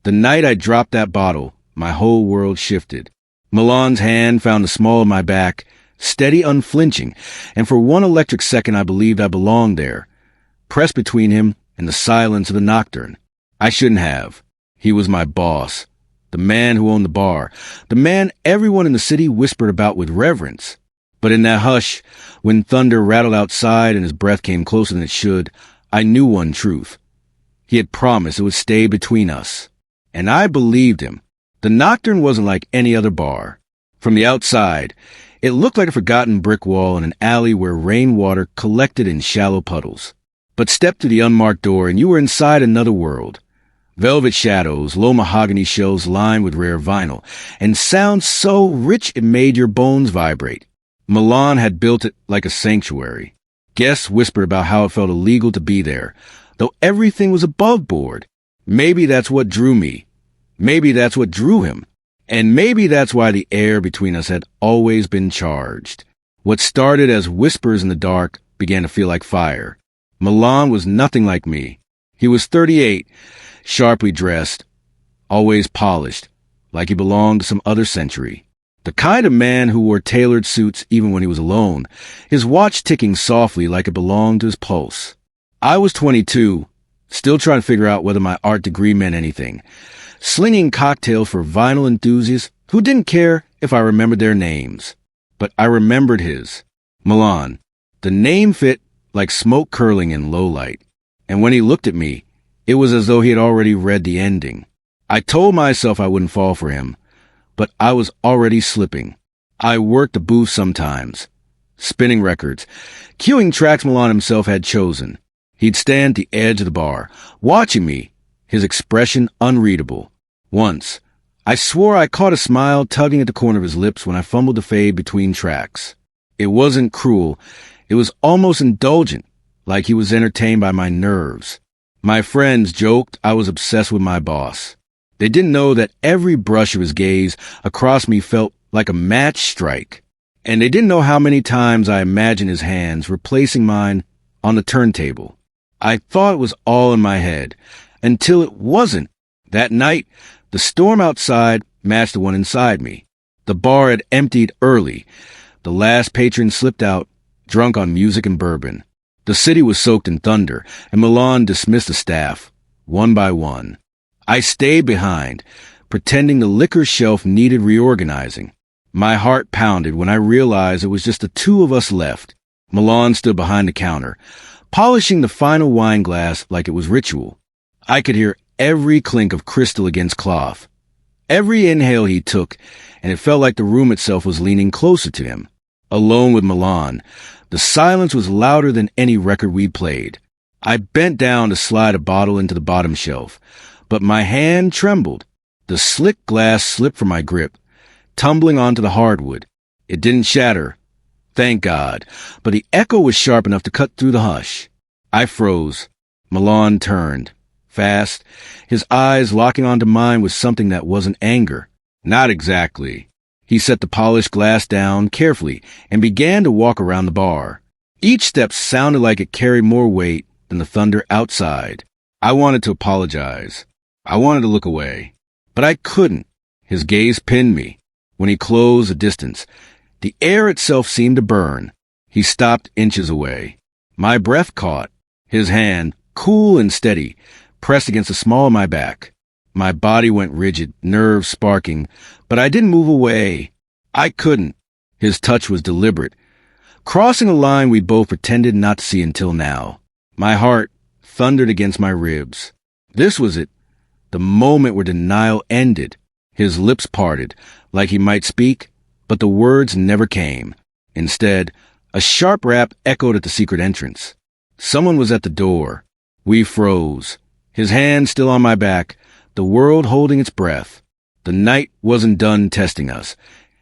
The night I dropped that bottle, my whole world shifted. Milan's hand found the small of my back, steady, unflinching, and for one electric second I believed I belonged there, pressed between him and the silence of the Nocturne. I shouldn't have. He was my boss, the man who owned the bar, the man everyone in the city whispered about with reverence. But in that hush, when thunder rattled outside and his breath came closer than it should, I knew one truth. He had promised it would stay between us. And I believed him. The Nocturne wasn't like any other bar. From the outside, it looked like a forgotten brick wall in an alley where rainwater collected in shallow puddles. But step through the unmarked door and you were inside another world. Velvet shadows, low mahogany shelves lined with rare vinyl, and sound so rich it made your bones vibrate. Milan had built it like a sanctuary. Guests whispered about how it felt illegal to be there, though everything was above board. Maybe that's what drew me. Maybe that's what drew him. And maybe that's why the air between us had always been charged. What started as whispers in the dark began to feel like fire. Milan was nothing like me. He was 38, sharply dressed, always polished, like he belonged to some other century. The kind of man who wore tailored suits even when he was alone, his watch ticking softly like it belonged to his pulse. I was 22, still trying to figure out whether my art degree meant anything, slinging cocktails for vinyl enthusiasts who didn't care if I remembered their names. But I remembered his. Milan. The name fit like smoke curling in low light. And when he looked at me, it was as though he had already read the ending. I told myself I wouldn't fall for him, but I was already slipping. I worked the booth sometimes, spinning records, cueing tracks Milan himself had chosen. He'd stand at the edge of the bar, watching me, his expression unreadable. Once, I swore I caught a smile tugging at the corner of his lips when I fumbled to fade between tracks. It wasn't cruel. It was almost indulgent, like he was entertained by my nerves. My friends joked I was obsessed with my boss. They didn't know that every brush of his gaze across me felt like a match strike. And they didn't know how many times I imagined his hands replacing mine on the turntable. I thought it was all in my head, until it wasn't. That night, the storm outside matched the one inside me. The bar had emptied early. The last patron slipped out, drunk on music and bourbon. The city was soaked in thunder, and Milan dismissed the staff, one by one. I stayed behind, pretending the liquor shelf needed reorganizing. My heart pounded when I realized it was just the two of us left. Milan stood behind the counter, polishing the final wine glass like it was ritual. I could hear every clink of crystal against cloth, every inhale he took, and it felt like the room itself was leaning closer to him. Alone with Milan, the silence was louder than any record we played. I bent down to slide a bottle into the bottom shelf, but my hand trembled. The slick glass slipped from my grip, tumbling onto the hardwood. It didn't shatter, thank God, but the echo was sharp enough to cut through the hush. I froze. Milan turned, fast, his eyes locking onto mine with something that wasn't anger. Not exactly. He set the polished glass down carefully and began to walk around the bar. Each step sounded like it carried more weight than the thunder outside. I wanted to apologize. I wanted to look away. But I couldn't. His gaze pinned me. When he closed the distance, the air itself seemed to burn. He stopped inches away. My breath caught. His hand, cool and steady, pressed against the small of my back. My body went rigid, nerves sparking, but I didn't move away. I couldn't. His touch was deliberate, crossing a line we both pretended not to see until now. My heart thundered against my ribs. This was it, the moment where denial ended. His lips parted, like he might speak, but the words never came. Instead, a sharp rap echoed at the secret entrance. Someone was at the door. We froze, his hand still on my back, the world holding its breath. The night wasn't done testing us,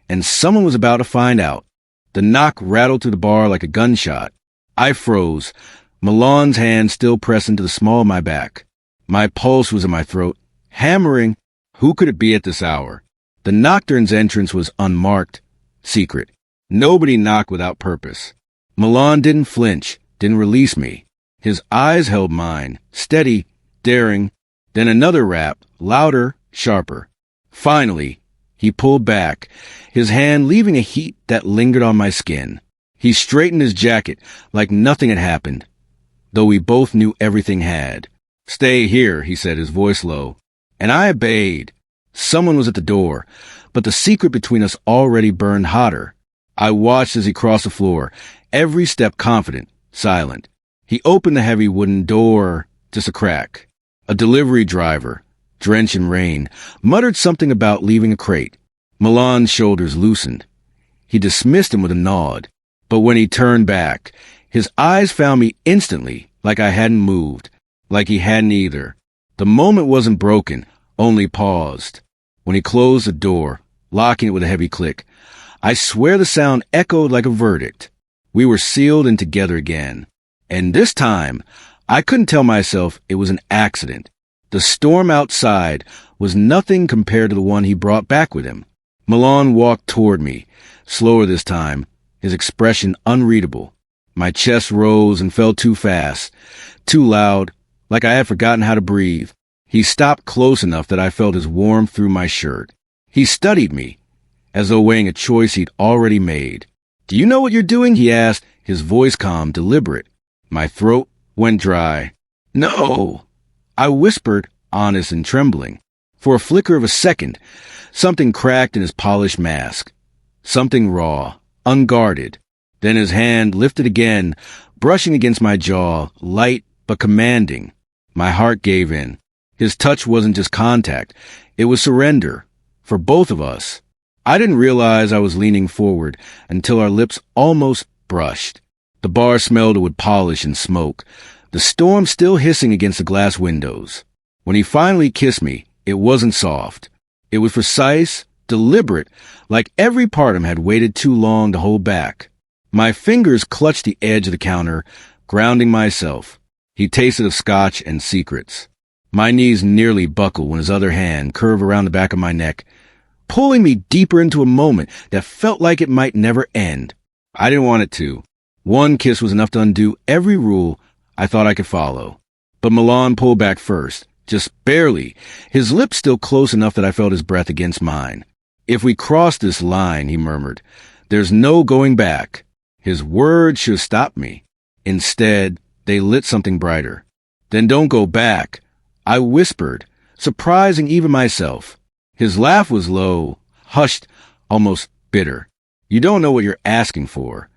and someone was about to find out. The knock rattled through the bar like a gunshot. I froze, Milan's hand still pressed into the small of my back. My pulse was in my throat, hammering. Who could it be at this hour? The Nocturne's entrance was unmarked, secret. Nobody knocked without purpose. Milan didn't flinch, didn't release me. His eyes held mine, steady, daring, Then another rap, louder, sharper. Finally, he pulled back, his hand leaving a heat that lingered on my skin. He straightened his jacket like nothing had happened, though we both knew everything had. "Stay here," he said, his voice low. And I obeyed. Someone was at the door, but the secret between us already burned hotter. I watched as he crossed the floor, every step confident, silent. He opened the heavy wooden door, just a crack. A delivery driver, drenched in rain, muttered something about leaving a crate. Milan's shoulders loosened. He dismissed him with a nod, but when he turned back, his eyes found me instantly, like I hadn't moved, like he hadn't either. The moment wasn't broken, only paused. When he closed the door, locking it with a heavy click, I swear the sound echoed like a verdict. We were sealed in together again. And this time, I couldn't tell myself it was an accident. The storm outside was nothing compared to the one he brought back with him. Milan walked toward me, slower this time, his expression unreadable. My chest rose and fell too fast, too loud, like I had forgotten how to breathe. He stopped close enough that I felt his warmth through my shirt. He studied me, as though weighing a choice he'd already made. "Do you know what you're doing?" he asked, his voice calm, deliberate. My throat went dry. "No," I whispered, honest and trembling. For a flicker of a second, something cracked in his polished mask. Something raw, unguarded. Then his hand lifted again, brushing against my jaw, light but commanding. My heart gave in. His touch wasn't just contact. It was surrender. For both of us. I didn't realize I was leaning forward until our lips almost brushed. The bar smelled of wood polish and smoke, the storm still hissing against the glass windows. When he finally kissed me, it wasn't soft. It was precise, deliberate, like every part of him had waited too long to hold back. My fingers clutched the edge of the counter, grounding myself. He tasted of scotch and secrets. My knees nearly buckled when his other hand curved around the back of my neck, pulling me deeper into a moment that felt like it might never end. I didn't want it to. One kiss was enough to undo every rule I thought I could follow. But Milan pulled back first, just barely, his lips still close enough that I felt his breath against mine. "If we cross this line," he murmured, "there's no going back." His words should have stopped me. Instead, they lit something brighter. "Then don't go back," I whispered, surprising even myself. His laugh was low, hushed, almost bitter. "You don't know what you're asking for."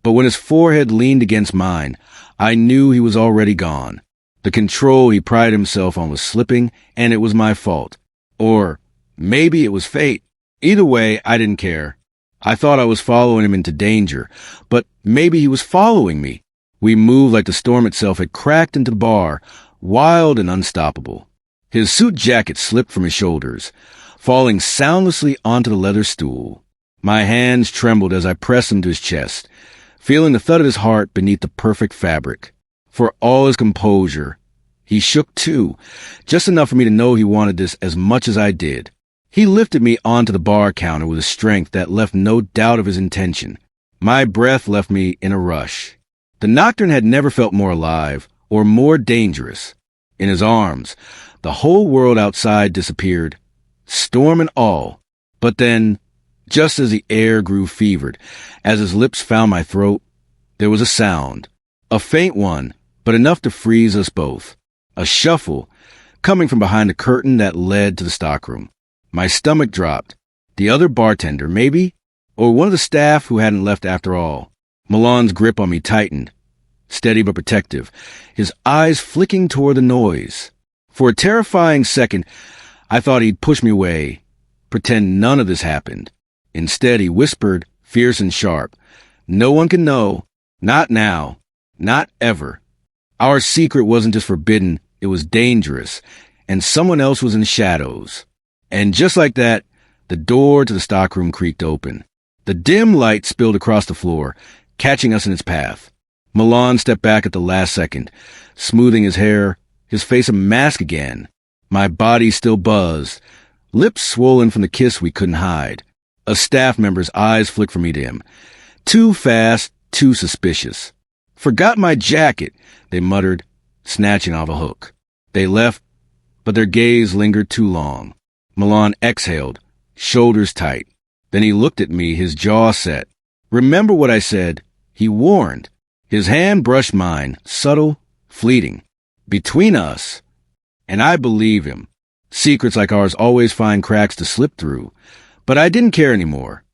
But when his forehead leaned against mine, I knew he was already gone. The control he prided himself on was slipping, and it was my fault. Or maybe it was fate. Either way, I didn't care. I thought I was following him into danger, but maybe he was following me. We moved like the storm itself had cracked into the bar, wild and unstoppable. His suit jacket slipped from his shoulders, falling soundlessly onto the leather stool. My hands trembled as I pressed him to his chest, feeling the thud of his heart beneath the perfect fabric. For all his composure, he shook too, just enough for me to know he wanted this as much as I did. He lifted me onto the bar counter with a strength that left no doubt of his intention. My breath left me in a rush. The Nocturne had never felt more alive or more dangerous. In his arms, the whole world outside disappeared, storm and all. But then, just as the air grew fevered, as his lips found my throat, there was a sound. A faint one, but enough to freeze us both. A shuffle, coming from behind the curtain that led to the stockroom. My stomach dropped. The other bartender, maybe? Or one of the staff who hadn't left after all. Milan's grip on me tightened, steady but protective, his eyes flicking toward the noise. For a terrifying second, I thought he'd push me away, pretend none of this happened. Instead, he whispered, fierce and sharp, "No one can know. Not now. Not ever." Our secret wasn't just forbidden, it was dangerous, and someone else was in the shadows. And just like that, the door to the stockroom creaked open. The dim light spilled across the floor, catching us in its path. Milan stepped back at the last second, smoothing his hair, his face a mask again. My body still buzzed, lips swollen from the kiss we couldn't hide. A staff member's eyes flicked from me to him. Too fast, too suspicious. "Forgot my jacket," they muttered, snatching off a hook. They left, but their gaze lingered too long. Milan exhaled, shoulders tight. Then he looked at me, his jaw set. "Remember what I said," he warned. His hand brushed mine, subtle, fleeting. "Between us." And I believe him. Secrets like ours always find cracks to slip through. But I didn't care anymore.